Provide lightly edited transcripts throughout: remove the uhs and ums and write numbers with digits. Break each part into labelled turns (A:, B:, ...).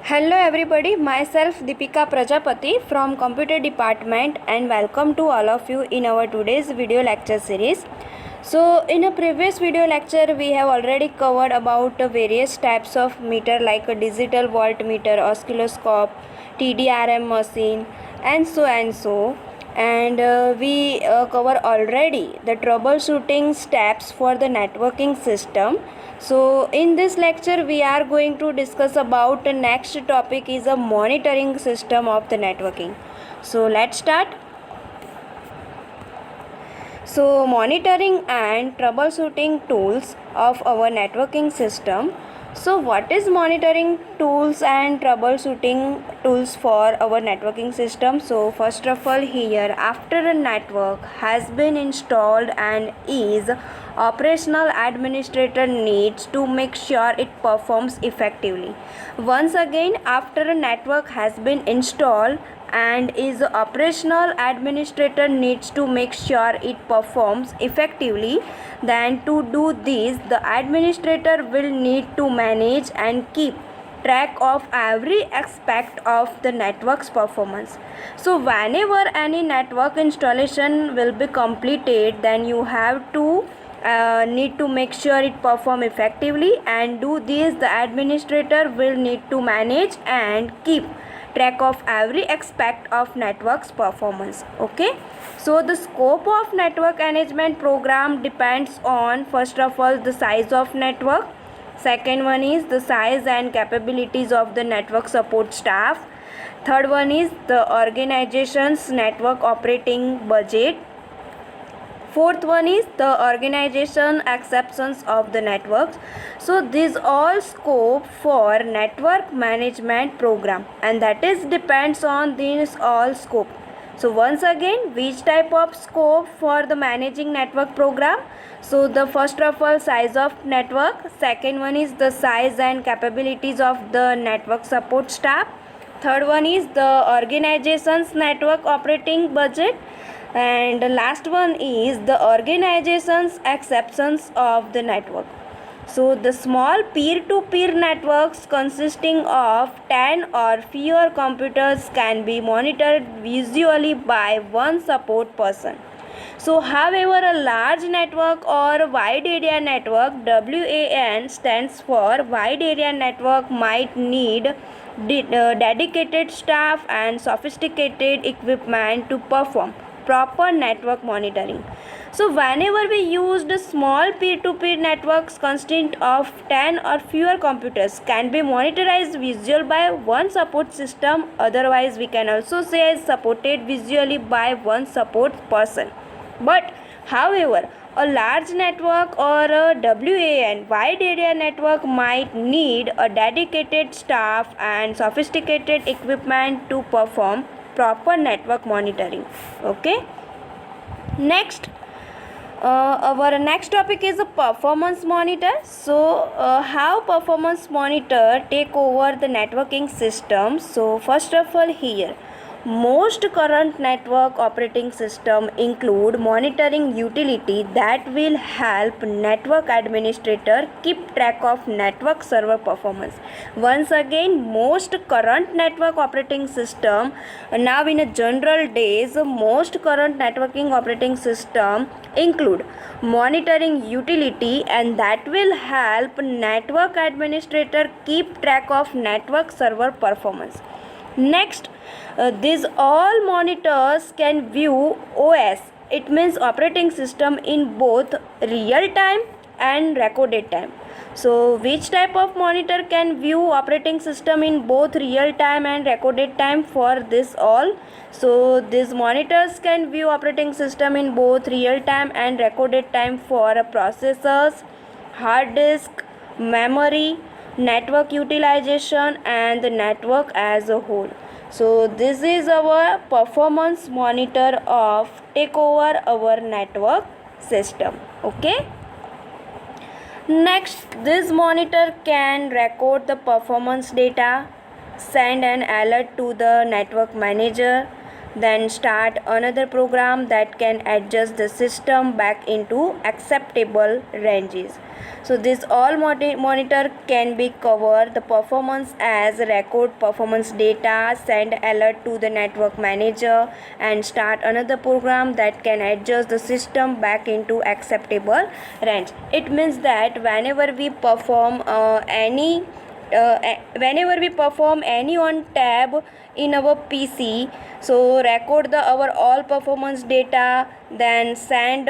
A: Hello everybody, myself Deepika Prajapati from Computer Department and welcome to all of you in our today's video lecture series. So in a previous video lecture we have already covered about various types of meter like a digital voltmeter, oscilloscope, TDRM machine and so and we cover already the troubleshooting steps for the networking system. So in this lecture we are going to discuss about the next topic is a monitoring system of the networking. So let's start. So monitoring and troubleshooting tools of our networking system. So what is monitoring tools and troubleshooting tools for our networking system? So first of all, here after a network has been installed and is operational, administrator needs to make sure it performs effectively. Once again, after a network has been installed and is operational, administrator needs to make sure it performs effectively. Then to do this, the administrator will need to manage and keep track of every aspect of the network's performance. So whenever any network installation will be completed, then you have to need to make sure it perform effectively, and do this the administrator will need to manage and keep track of every aspect of network's performance. Okay, so the scope of network management program depends on first of all the size of network, second one is the size and capabilities of the network support staff, third one is the organization's network operating budget, fourth one is the organization acceptance of the networks. So these all scope for network management program, and that is depends on this all scope. So once again, which type of scope for the managing network program? So the first of all size of network, second one is the size and capabilities of the network support staff, third one is the organization's network operating budget, and the last one is the organization's acceptance of the network. So the small peer-to-peer networks consisting of 10 or fewer computers can be monitored visually by one support person. So however, a large network or wide area network, WAN stands for wide area network, might need dedicated staff and sophisticated equipment to perform proper network monitoring. So whenever we used small peer-to-peer networks consisting of 10 or fewer computers can be monitored visually by one support system, otherwise we can also say supported visually by one support person. But however, a large network or a WAN wide area network might need a dedicated staff and sophisticated equipment to perform proper network monitoring. Okay, next our next topic is a performance monitor. So how performance monitor take over the networking system? So first of all, here most current network operating system include monitoring utility that will help network administrator keep track of network server performance. Once again, most current network operating system now in a general days, most current networking operating system include monitoring utility and that will help network administrator keep track of network server performance. Next, these all monitors can view OS, it means operating system, in both real time and recorded time. So which type of monitor can view operating system in both real time and recorded time? For this all, so these monitors can view operating system in both real time and recorded time for processors, hard disk, memory, network utilization and the network as a whole. So this is our performance monitor of take over our network system. Okay, next, this monitor can record the performance data, send an alert to the network manager, then start another program that can adjust the system back into acceptable ranges. So this all monitor can be cover the performance as record performance data, send alert to the network manager, and start another program that can adjust the system back into acceptable range. It means that whenever we perform any on tab in our PC, so record our all performance data, then send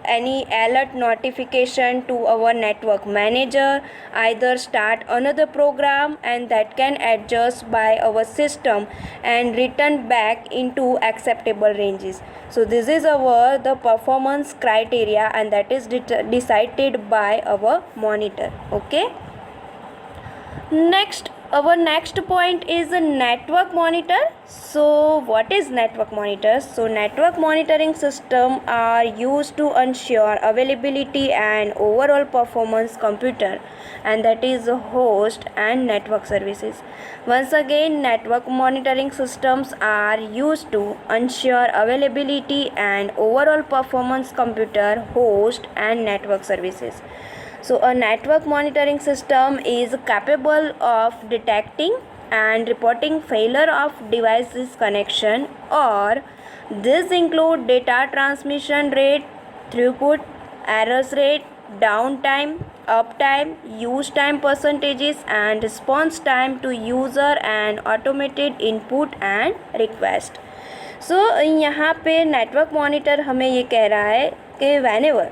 A: any alert notification to our network manager, either start another program and that can adjust by our system and return back into acceptable ranges. So this is our the performance criteria, and that is decided by our monitor. Okay. Our next point is a network monitor. So what is network monitor? So network monitoring system are used to ensure availability and overall performance computer, and that is host and network services. Once again, network monitoring systems are used to ensure availability and overall performance computer, host and network services. So a network monitoring system is capable of detecting and reporting failure of devices connection, or this include data transmission rate, throughput, errors rate, downtime, uptime, use time percentages, and response time to user and automated input and request. So यहाँ पे network monitor हमें ये कह रहा है कि whenever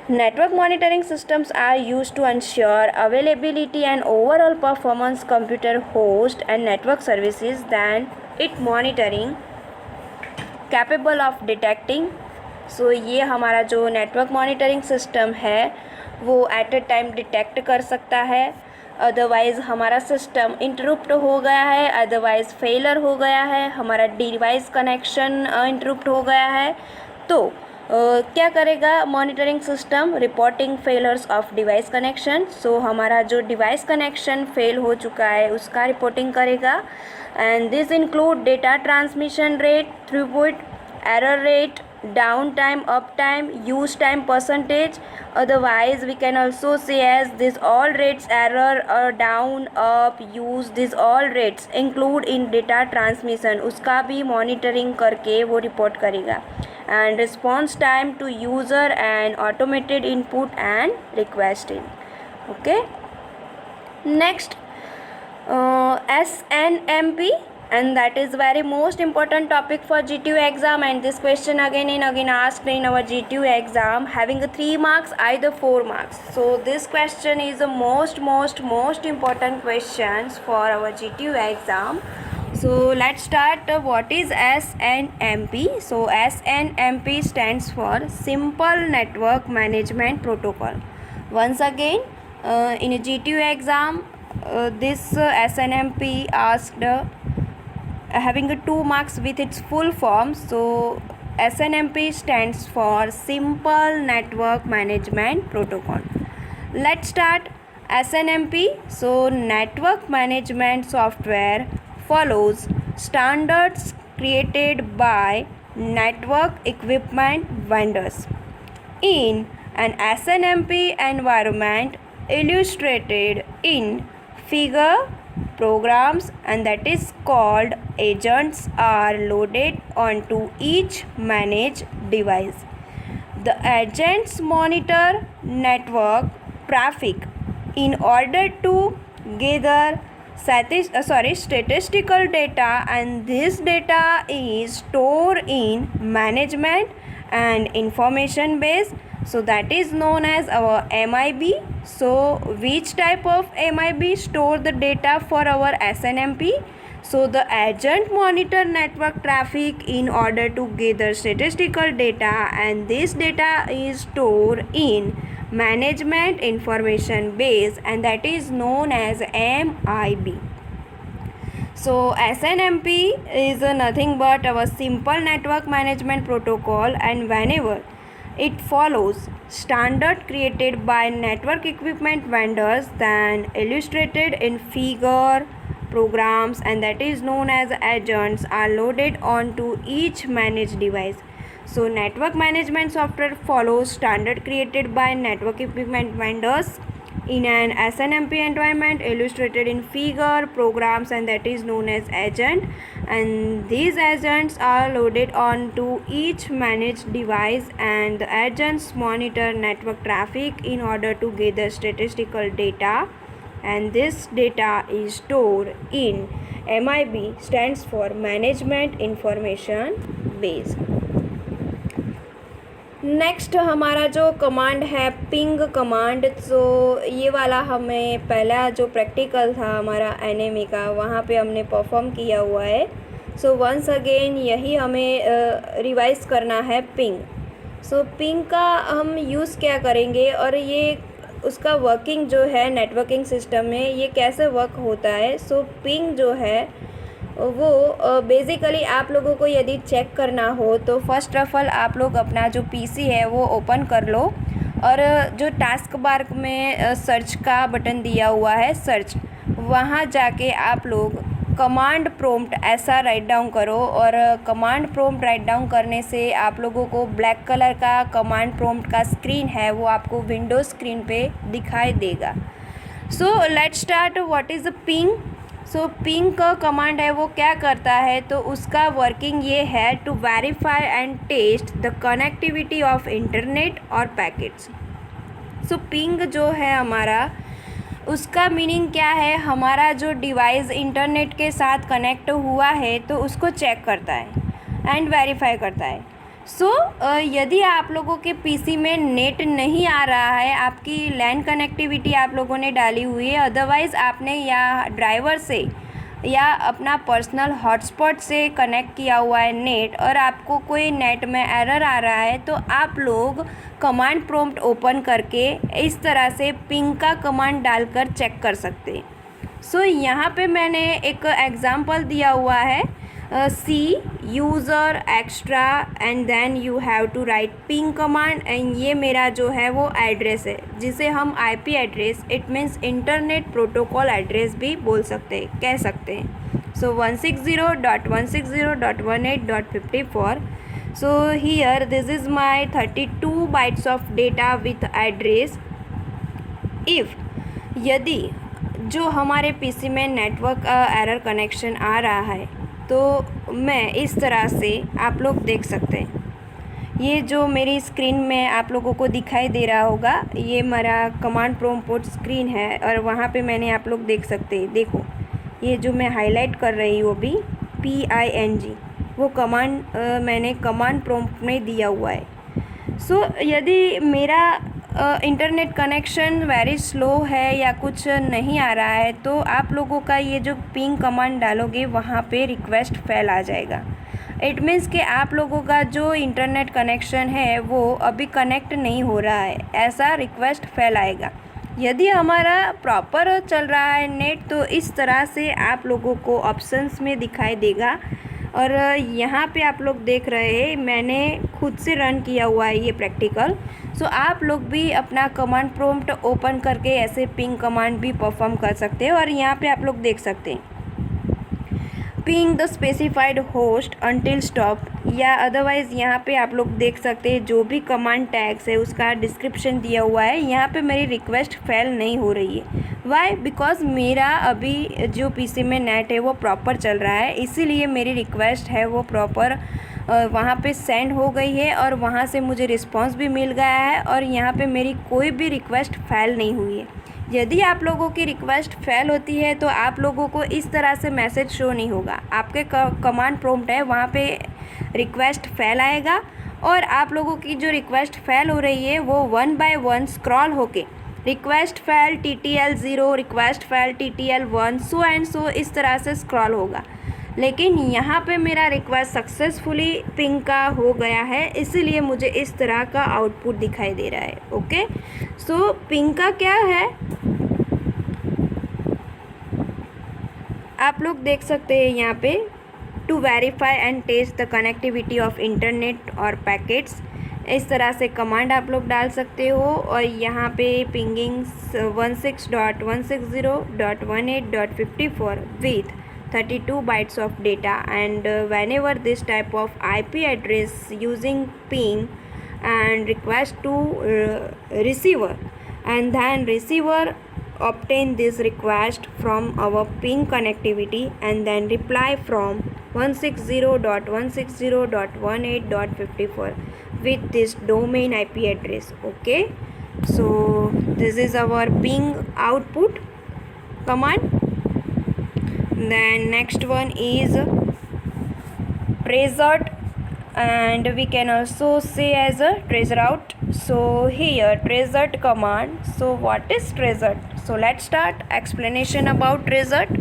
A: network monitoring systems are used to ensure availability and overall performance computer, host and network services, then it monitoring capable of detecting. So ये हमारा जो network monitoring system है वो at a time detect कर सकता है, otherwise हमारा system interrupt हो गया है, अदरवाइज़ फेलर हो गया है, हमारा डिवाइस कनेक्शन इंटरप्ट हो गया है, तो क्या करेगा monitoring system? Reporting failures of device connection. So हमारा जो डिवाइस कनेक्शन फेल हो चुका है उसका रिपोर्टिंग करेगा, and this include data transmission rate, throughput, error rate, down time, up time, use time percentage. Otherwise we can also say as this all rates, error और down, up, use, this all rates include in data transmission, उसका भी monitoring करके वो report करेगा. And response time to user and automated input and requesting. Okay. Next, SNMP, and that is very most important topic for GTU exam, and this question again and again asked in our GTU exam, having a 3 marks, either 4 marks. So this question is the most important questions for our GTU exam. So let's start. What is SNMP? So SNMP stands for Simple Network Management Protocol. Once again, in a GTU exam, this SNMP asked having 2 marks with its full form. So SNMP stands for Simple Network Management Protocol. Let's start. SNMP. So network management software follows standards created by network equipment vendors. In an SNMP environment illustrated in figure, programs, and that is called agents, are loaded onto each managed device. The agents monitor network traffic in order to gather statistical data, and this data is stored in management and information base, so that is known as our MIB. So which type of MIB store the data for our SNMP? So the agent monitor network traffic in order to gather statistical data, and this data is stored in management information base, and that is known as MIB. So SNMP is nothing but our simple network management protocol, and whenever it follows standard created by network equipment vendors, then illustrated in figure, programs, and that is known as agents are loaded onto each managed device. So network management software follows standard created by network equipment vendors in an SNMP environment illustrated in figure programs, and that is known as agent, and these agents are loaded onto each managed device, and the agents monitor network traffic in order to gather statistical data, and this data is stored in MIB, stands for Management Information Base. Next हमारा जो command है ping command, तो ये वाला हमें पहला जो practical था हमारा एनएमई का, वहाँ पे हमने परफॉर्म किया हुआ है. सो वंस अगेन यही हमें रिवाइज करना है पिंग. सो पिंग का हम यूज़ क्या करेंगे और ये उसका वर्किंग जो है नेटवर्किंग सिस्टम में ये कैसे वर्क होता है. सो पिंग जो है वो बेसिकली आप लोगों को यदि चेक करना हो तो फर्स्ट ऑफ ऑल आप लोग अपना जो पीसी है वो ओपन कर लो, और जो टास्क बार में सर्च का बटन दिया हुआ है सर्च, वहाँ जाके आप लोग कमांड प्रॉम्प्ट ऐसा राइट डाउन करो, और कमांड प्रॉम्प्ट राइट डाउन करने से आप लोगों को ब्लैक कलर का कमांड प्रॉम्प्ट का स्क्रीन है वो आपको विंडोज स्क्रीन पे दिखाई देगा. So let's start. What is ping. So ping का कमांड है वो क्या करता है, तो उसका वर्किंग ये है to verify and test the connectivity of internet और पैकेट्स. सो पिंग जो है हमारा, उसका मीनिंग क्या है, हमारा जो डिवाइस इंटरनेट के साथ कनेक्ट हुआ है तो उसको चेक करता है एंड वेरीफाई करता है. सो यदि आप लोगों के पीसी में नेट नहीं आ रहा है, आपकी लैन कनेक्टिविटी आप लोगों ने डाली हुई है, अदरवाइज़ आपने या ड्राइवर से या अपना पर्सनल हॉटस्पॉट से कनेक्ट किया हुआ है नेट, और आपको कोई नेट में एरर आ रहा है, तो आप लोग कमांड प्रॉम्प्ट ओपन करके इस तरह से पिंग का कमांड डालकर चेक कर सकते हैं. सो यहाँ पे मैंने एक एग्ज़ाम्पल दिया हुआ है, C user extra and then you have to write ping command, and ये मेरा जो है वो एड्रेस है जिसे हम IP address, it means internet protocol address भी बोल सकते हैं, कह सकते हैं. So 160.160.18.54. So here this is my 32 bytes of data with address. If यदि जो हमारे पीसी में नेटवर्क एरर कनेक्शन आ रहा है तो मैं इस तरह से आप लोग देख सकते हैं, ये जो मेरी स्क्रीन में आप लोगों को दिखाई दे रहा होगा ये मेरा कमांड प्रॉम्प्ट स्क्रीन है, और वहाँ पे मैंने आप लोग देख सकते हैं, देखो ये जो मैं हाईलाइट कर रही हूँ अभी PING, वो कमांड मैंने कमांड प्रॉम्प्ट में दिया हुआ है. सो यदि मेरा इंटरनेट कनेक्शन वेरी स्लो है या कुछ नहीं आ रहा है, तो आप लोगों का ये जो पिंग कमांड डालोगे वहाँ पे रिक्वेस्ट फेल आ जाएगा. इट मीन्स कि आप लोगों का जो इंटरनेट कनेक्शन है वो अभी कनेक्ट नहीं हो रहा है, ऐसा रिक्वेस्ट फेल आएगा. यदि हमारा प्रॉपर चल रहा है नेट, तो इस तरह से आप लोगों को ऑप्शंस में दिखाई देगा, और यहाँ पे आप लोग देख रहे हैं मैंने खुद से रन किया हुआ है ये प्रैक्टिकल. सो आप लोग भी अपना कमांड प्रॉम्प्ट ओपन करके ऐसे पिंग कमांड भी परफॉर्म कर सकते हैं, और यहाँ पे आप लोग देख सकते हैं ping the specified host until stop, या अदरवाइज़ यहाँ पे आप लोग देख सकते हैं जो भी कमांड टैग्स है उसका डिस्क्रिप्शन दिया हुआ है. यहाँ पे मेरी रिक्वेस्ट फेल नहीं हो रही है. वाई? बिकॉज मेरा अभी जो पीसी में नेट है वो प्रॉपर चल रहा है, इसीलिए मेरी रिक्वेस्ट है वो प्रॉपर वहाँ पे सेंड हो गई है, और वहाँ से मुझे रिस्पांस भी मिल गया है, और यहाँ पे मेरी कोई भी रिक्वेस्ट फेल नहीं हुई है. यदि आप लोगों की रिक्वेस्ट फेल होती है तो आप लोगों को इस तरह से मैसेज शो नहीं होगा, आपके कमांड प्रॉम्प्ट है वहाँ पे रिक्वेस्ट फेल आएगा, और आप लोगों की जो रिक्वेस्ट फेल हो रही है वो 1 बाय 1 स्क्रॉल होके request fail TTL 0, request fail TTL 1, so and so इस तरह से स्क्रॉल होगा. लेकिन यहाँ पे मेरा रिक्वेस्ट सक्सेसफुली पिंग का हो गया है, इसीलिए मुझे इस तरह का आउटपुट दिखाई दे रहा है. ओके, सो पिंग का क्या है आप लोग देख सकते हैं यहाँ पे, to verify and test the connectivity of internet और पैकेट्स. इस तरह से कमांड आप लोग डाल सकते हो। और यहाँ पे pinging 16.160.18.54 with 32 bytes of data, and whenever this type of IP address using ping and request to receiver, and then receiver obtain this request from our ping connectivity and then reply from 160.160.18.54 with this domain IP address. Okay, so this is our ping output command. Then next one is traceroute, and we can also say as a traceroute. So here traceroute command. So what is traceroute? So let's start explanation about traceroute.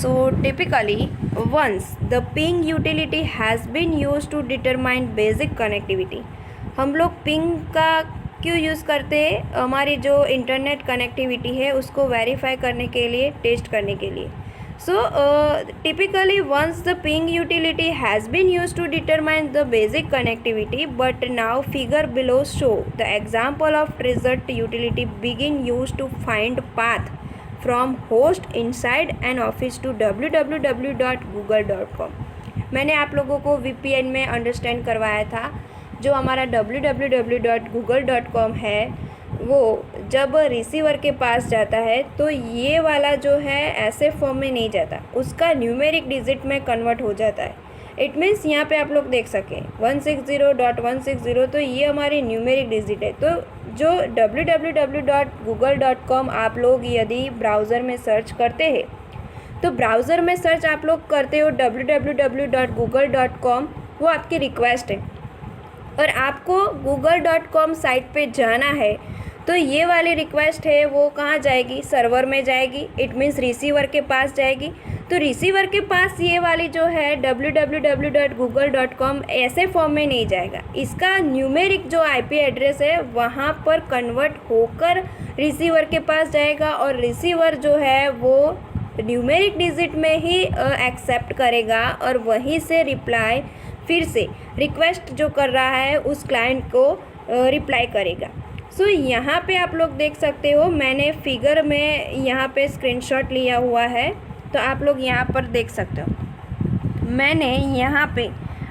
A: So typically once the ping utility has been used to determine basic connectivity, हम लोग ping का क्यों use करते हैं? हमारी जो internet connectivity है उसको वेरीफाई करने के लिए, टेस्ट करने के लिए. So typically once the ping utility has been used to determine the basic connectivity, but now figure below show the example of traceroute utility begin used to find path from host inside an office to www.google.com. मैंने आप लोगों को VPN में understand करवाया था. जो हमारा www.google.com है वो जब रिसीवर के पास जाता है तो ये वाला जो है ऐसे फॉर्म में नहीं जाता, उसका न्यूमेरिक डिजिट में कन्वर्ट हो जाता है. इट मीन्स यहाँ पे आप लोग देख सकें 160.160, तो ये हमारी न्यूमेरिक डिजिट है. तो जो www.google.com आप लोग यदि ब्राउज़र में सर्च करते हैं तो ब्राउज़र में सर्च आप लोग करते हो www.google.com, वो आपकी रिक्वेस्ट है और आपको google.com साइट पे जाना है तो ये वाली रिक्वेस्ट है वो कहाँ जाएगी? सर्वर में जाएगी. इट मीन्स रिसीवर के पास जाएगी. तो रिसीवर के पास ये वाली जो है www.google.com ऐसे फॉर्म में नहीं जाएगा. इसका न्यूमेरिक जो IP एड्रेस है वहाँ पर कन्वर्ट होकर रिसीवर के पास जाएगा और रिसीवर जो है वो न्यूमेरिक डिजिट में ही एक्सेप्ट करेगा और वहीं से रिप्लाई फिर से रिक्वेस्ट जो कर रहा है उस क्लाइंट को रिप्लाई करेगा. सो यहाँ पे आप लोग देख सकते हो, मैंने फिगर में यहाँ पे स्क्रीनशॉट लिया हुआ है तो आप लोग यहाँ पर देख सकते हो. मैंने यहाँ पे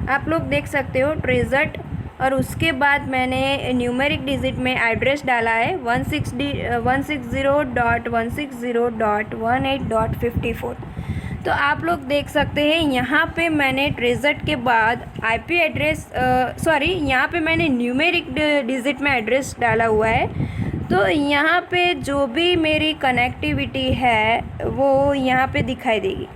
A: आप लोग देख सकते हो ट्रेजर्ट और उसके बाद मैंने न्यूमेरिक डिजिट में एड्रेस डाला है 160.160.18.54. तो आप लोग देख सकते हैं यहाँ पे मैंने ट्रेजर्ट के बाद IP एड्रेस यहाँ पे मैंने न्यूमेरिक डिजिट में एड्रेस डाला हुआ है. तो यहाँ पे जो भी मेरी कनेक्टिविटी है वो यहाँ पे दिखाई देगी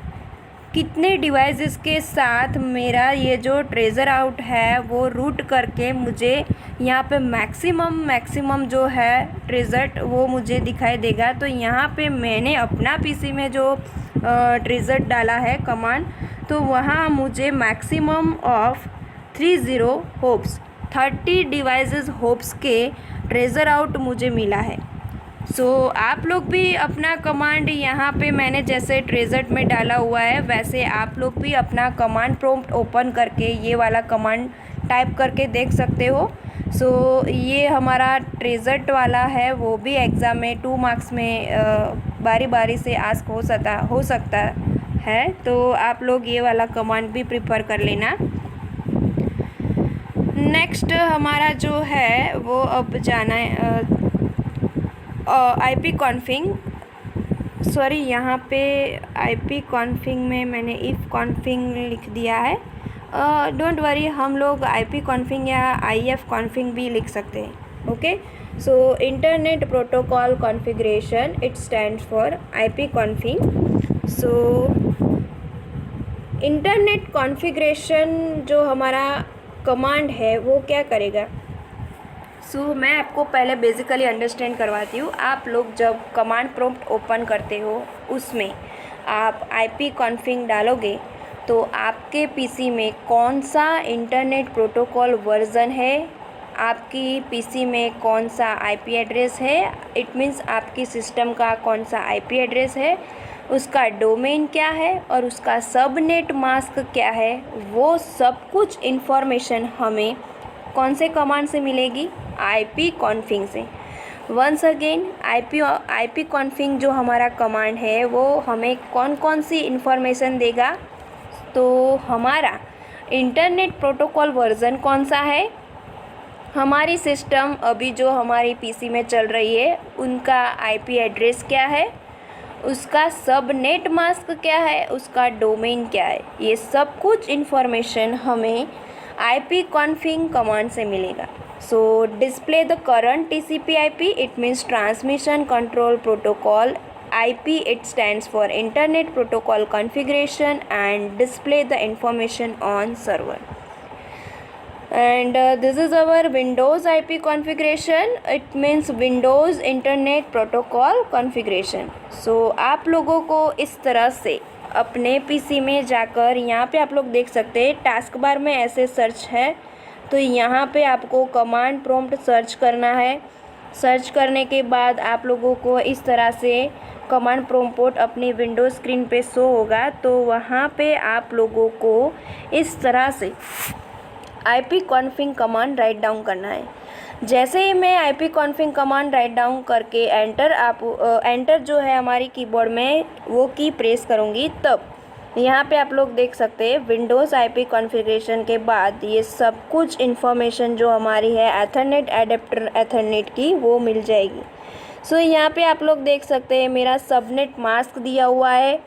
A: कितने डिवाइसेस के साथ मेरा ये जो ट्रेजर आउट है वो रूट करके मुझे यहाँ पे मैक्सिमम जो है ट्रेजर्ट वो मुझे दिखाई देगा. तो यहाँ पे मैंने अपना PC में जो ट्रेजर्ट डाला है कमांड, तो वहाँ मुझे मैक्सिमम ऑफ 30 डिवाइसेस होप्स के ट्रेजर आउट मुझे मिला है. सो आप लोग भी अपना कमांड यहाँ पे मैंने जैसे ट्रेजर्ट में डाला हुआ है वैसे आप लोग भी अपना कमांड प्रॉम्प्ट ओपन करके ये वाला कमांड टाइप करके देख सकते हो. सो ये हमारा ट्रेजर्ट वाला है, वो भी एग्ज़ाम में 2 मार्क्स में बारी बारी से आस्क हो सकता है. तो आप लोग ये वाला कमांड भी प्रिपेयर कर लेना. नेक्स्ट हमारा जो है वो अब जाना है IP कॉन्फिग. यहाँ पे IP कॉन्फिग में मैंने इफ़ कॉन्फिग लिख दिया है. डोंट वरी, हम लोग IP कॉन्फिग या IF कॉन्फिग भी लिख सकते हैं. Okay, so internet protocol configuration, it stands for IP config. So internet configuration जो हमारा कमांड है वो क्या करेगा? मैं आपको पहले बेसिकली अंडरस्टैंड करवाती हूँ. आप लोग जब कमांड प्रॉम्प्ट ओपन करते हो उसमें आप IP कॉन्फिग डालोगे तो आपके PC में कौन सा इंटरनेट प्रोटोकॉल वर्ज़न है, आपकी PC में कौन सा IP एड्रेस है, इट मीन्स आपकी सिस्टम का कौन सा IP एड्रेस है, उसका डोमेन क्या है और उसका सबनेट मास्क क्या है, वो सब कुछ इन्फॉर्मेशन हमें कौन से कमांड से मिलेगी? IP कॉन्फिग से। वंस अगेन IP कॉन्फिग जो हमारा कमांड है वो हमें कौन कौन सी इन्फॉर्मेशन देगा? तो हमारा इंटरनेट प्रोटोकॉल वर्ज़न कौन सा है, हमारी सिस्टम अभी जो हमारी PC में चल रही है उनका IP एड्रेस क्या है, उसका सब नेट मास्क क्या है, उसका डोमेन क्या है, ये सब कुछ इन्फॉर्मेशन हमें IP कॉन्फिग कमांड से मिलेगा। सो display the current TCP/IP, it means transmission control protocol. IP it stands for internet protocol configuration and display the information on server. And this is our Windows IP configuration, it means Windows Internet Protocol configuration. So आप लोगों को इस तरह से अपने PC में जाकर यहाँ पे आप लोग देख सकते हैं टास्क बार में ऐसे सर्च है, तो यहाँ पे आपको कमांड प्रॉम्प्ट सर्च करना है। सर्च करने के बाद आप लोगों को इस तरह से कमांड प्रॉम्प्ट अपनी विंडोज स्क्रीन पे शो होगा, तो वहाँ पे आप लोगों को इस तरह से IP config command write down करना है। जैसे ही मैं IP config command write down करके एंटर जो है हमारी कीबोर्ड में वो की प्रेस करूँगी, तब यहाँ पे आप लोग देख सकते हैं विंडोज़ IP कॉन्फ़िगरेशन के बाद ये सब कुछ इन्फॉर्मेशन जो हमारी है एथरनेट एडेप्टर एथरनेट की वो मिल जाएगी। सो यहाँ पे आप लोग देख सकते हैं मेरा सबनेट मास्क दिया हुआ है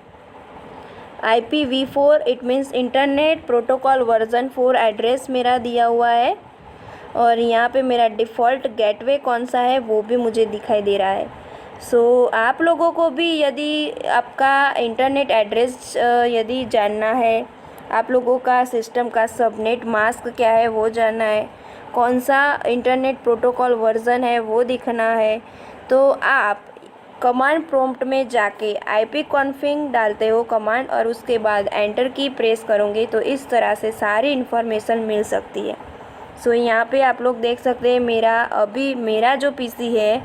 A: IPv4, it means internet protocol version 4 address मेरा दिया हुआ है, और यहाँ पे मेरा डिफ़ॉल्ट गेटवे कौन सा है वो भी मुझे दिखाई दे रहा है। सो आप लोगों को भी यदि आपका इंटरनेट एड्रेस यदि जानना है, आप लोगों का सिस्टम का सबनेट मास्क क्या है वो जानना है, कौन सा इंटरनेट प्रोटोकॉल वर्जन है वो दिखना है, तो आप कमांड प्रॉम्प्ट में जाके IP कॉन्फिग डालते हो कमांड और उसके बाद एंटर की प्रेस करोगे तो इस तरह से सारी इन्फॉर्मेशन मिल सकती है। सो यहाँ पे आप लोग देख सकते हैं मेरा जो PC है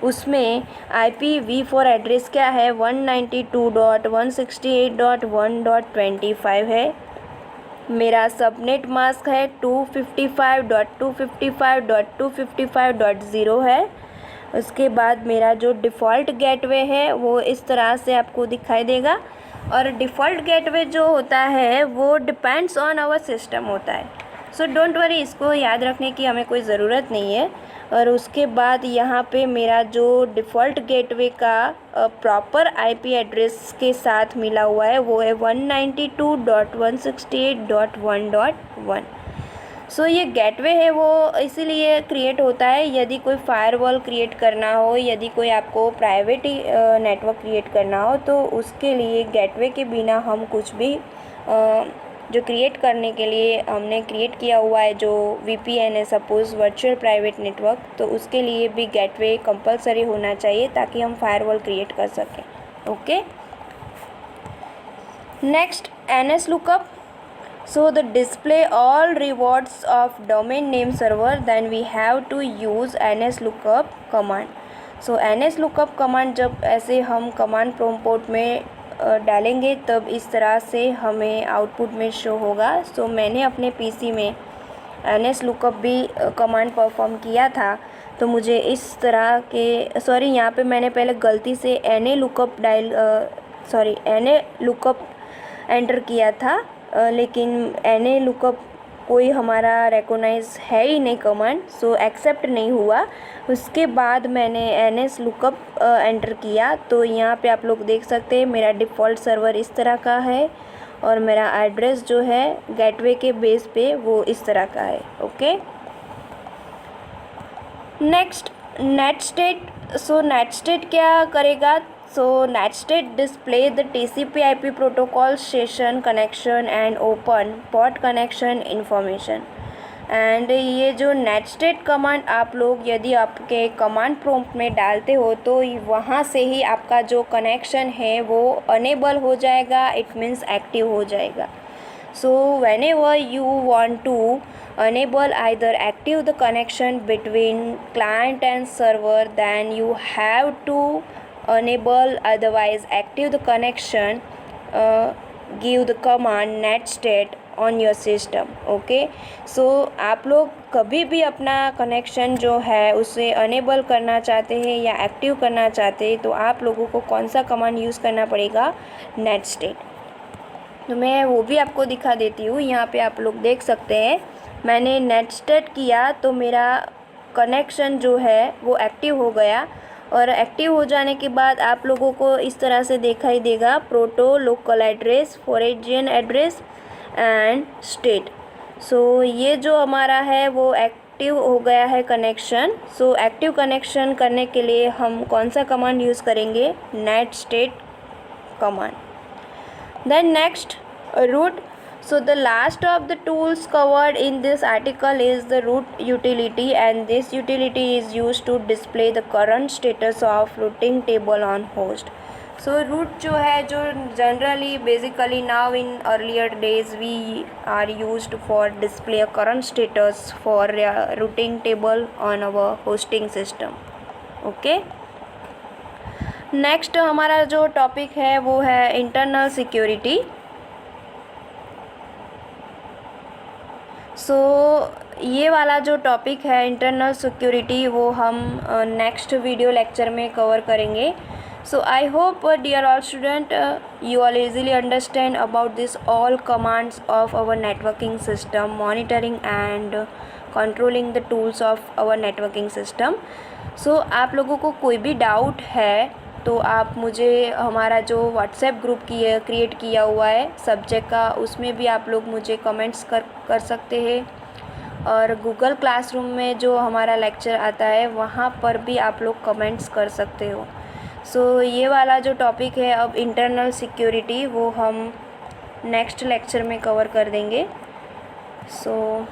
A: उसमें IPv4 एड्रेस क्या है 192.168.1.25 है। मेरा सबनेट मास्क है 255.255.255.0 है। उसके बाद मेरा जो डिफ़ॉल्ट गेटवे है वो इस तरह से आपको दिखाई देगा, और डिफ़ॉल्ट गेटवे जो होता है वो डिपेंड्स ऑन आवर सिस्टम होता है। सो डोंट वरी, इसको याद रखने की हमें कोई ज़रूरत नहीं है। और उसके बाद यहाँ पे मेरा जो डिफ़ॉल्ट गेटवे का प्रॉपर IP एड्रेस के साथ मिला हुआ है वो है 192.168.1.1। सो ये गेटवे है वो इसीलिए क्रिएट होता है यदि कोई फायरवॉल क्रिएट करना हो, यदि कोई आपको प्राइवेट नेटवर्क क्रिएट करना हो, तो उसके लिए गेटवे के बिना हम कुछ भी जो क्रिएट करने के लिए हमने क्रिएट किया हुआ है जो VPN है सपोज़ वर्चुअल प्राइवेट नेटवर्क, तो उसके लिए भी गेटवे कंपलसरी होना चाहिए ताकि हम फायरवॉल क्रिएट कर सकें। Okay, next NS lookup. So the display all rewards of domain name server, then we have to use NS lookup command. So NS lookup command जब ऐसे हम कमांड प्रॉम्प्ट में डालेंगे तब इस तरह से हमें आउटपुट में शो होगा। सो मैंने अपने PC में NS lookup भी कमांड परफॉर्म किया था, तो मुझे इस तरह के यहाँ पे मैंने पहले गलती से NA lookup एंटर किया था, लेकिन NA लुकअप कोई हमारा रिकॉग्नाइज है ही नहीं कमांड, सो एक्सेप्ट नहीं हुआ। उसके बाद मैंने NS लुकअप एंटर किया, तो यहाँ पे आप लोग देख सकते हैं मेरा डिफ़ॉल्ट सर्वर इस तरह का है और मेरा एड्रेस जो है गेटवे के बेस पे वो इस तरह का है। Okay, next नेटस्टेट। सो नेटस्टेट क्या करेगा? So Netstate display the TCP/IP protocol session connection and open port connection information. And ये जो नेटस्टेट कमांड आप लोग यदि आपके कमांड प्रॉम्प्ट में डालते हो तो वहाँ से ही आपका जो कनेक्शन है वो अनेबल हो जाएगा, इट मीन्स एक्टिव हो जाएगा। सो whenever you want to enable either active the connection between client and server, then you have to enable, otherwise active the connection, give the command netstate on your system. Okay, so आप लोग कभी भी अपना connection जो है उसे enable करना चाहते हैं या एक्टिव करना चाहते हैं तो आप लोगों को कौन सा कमांड यूज़ करना पड़ेगा, नेट स्टेट। तो मैं वो भी आपको दिखा देती हूँ। यहाँ पे आप लोग देख सकते हैं, मैंने नेट स्टेट किया तो मेरा कनेक्शन जो है वो एक्टिव हो गया, और एक्टिव हो जाने के बाद आप लोगों को इस तरह से दिखाई देगा, proto local address, foreign address and state. So ये जो हमारा है वो एक्टिव हो गया है कनेक्शन। सो एक्टिव कनेक्शन करने के लिए हम कौन सा कमांड यूज़ करेंगे, net state command. Then next, root. So the last of the tools covered in this article is the root utility, and this utility is used to display the current status of routing table on host. So root जो है, जो generally basically now in earlier days we are used for display a current status for routing table on our hosting system. Okay. Next हमारा जो topic है वो है internal security. सो ये वाला जो टॉपिक है इंटरनल सिक्योरिटी वो हम नेक्स्ट वीडियो लेक्चर में कवर करेंगे। So I hope dear all student you all easily understand about this all commands of our networking system, monitoring and controlling the tools of our networking system. So आप लोगों को कोई भी doubt है तो आप मुझे हमारा जो व्हाट्सएप ग्रुप क्रिएट किया हुआ है सब्जेक्ट का, उसमें भी आप लोग मुझे कमेंट्स कर सकते हैं, और गूगल क्लासरूम में जो हमारा लेक्चर आता है वहाँ पर भी आप लोग कमेंट्स कर सकते हो। सो ये वाला जो टॉपिक है अब इंटरनल सिक्योरिटी वो हम नेक्स्ट लेक्चर में कवर कर देंगे। So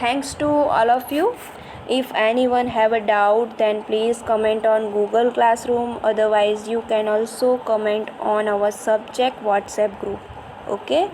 A: thanks to all of you. If anyone have a doubt then please comment on Google Classroom, otherwise you can also comment on our subject WhatsApp group. Okay.